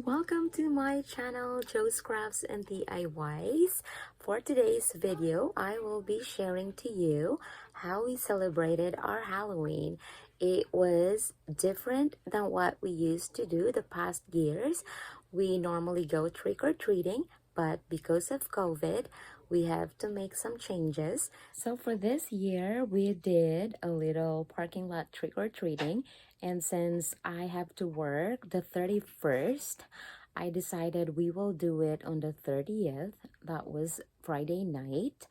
welcome to my channel Joe's Crafts and DIYs. For today's video, I will be sharing to you how we celebrated our Halloween. It was different than what we used to do the past years. We normally go trick-or-treating, but because of COVID, we have to make some changes. So for this year, we did a little parking lot trick-or-treating. And since I have to work the 31st, I decided we will do it on the 30th. That was Friday night.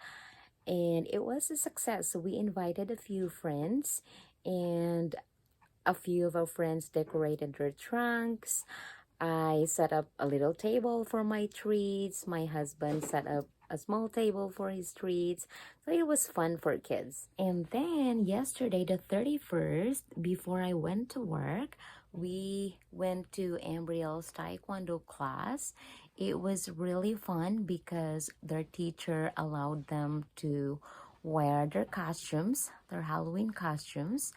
And it was a success. So we invited a few friends, and a few of our friends decorated their trunks. I set up a little table for my treats. My husband set up a small table for his treats. So it was fun for kids. And then yesterday, the 31st, before I went to work, we went to Ambriel's Taekwondo class. It was really fun because their teacher allowed them to wear their costumes, their Halloween costumes.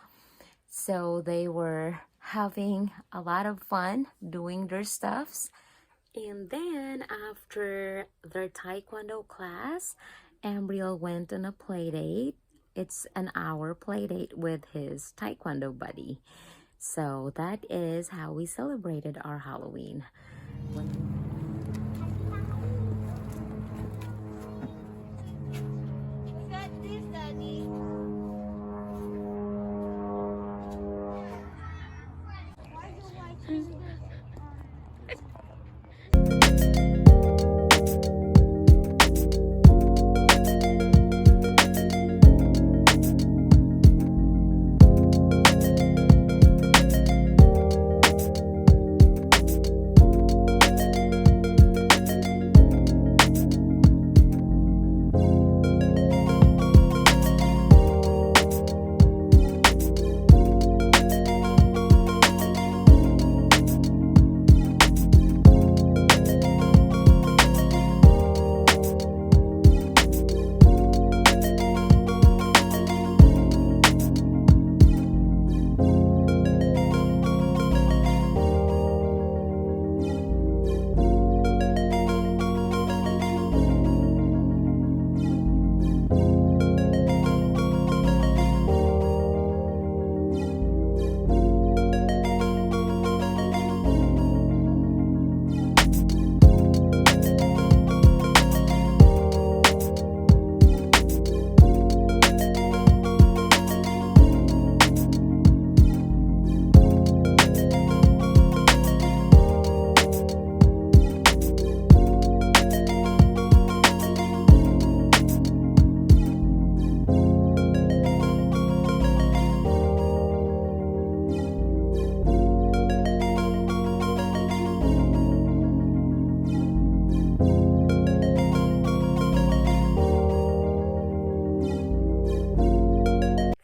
So they were having a lot of fun doing their stuffs. And then after their Taekwondo class, Ambriel went on a play date. It's an hour play date with his Taekwondo buddy. So that is how we celebrated our Halloween.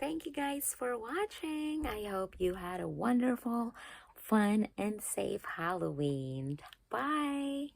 Thank you guys for watching. I hope you had a wonderful, fun, and safe Halloween. Bye!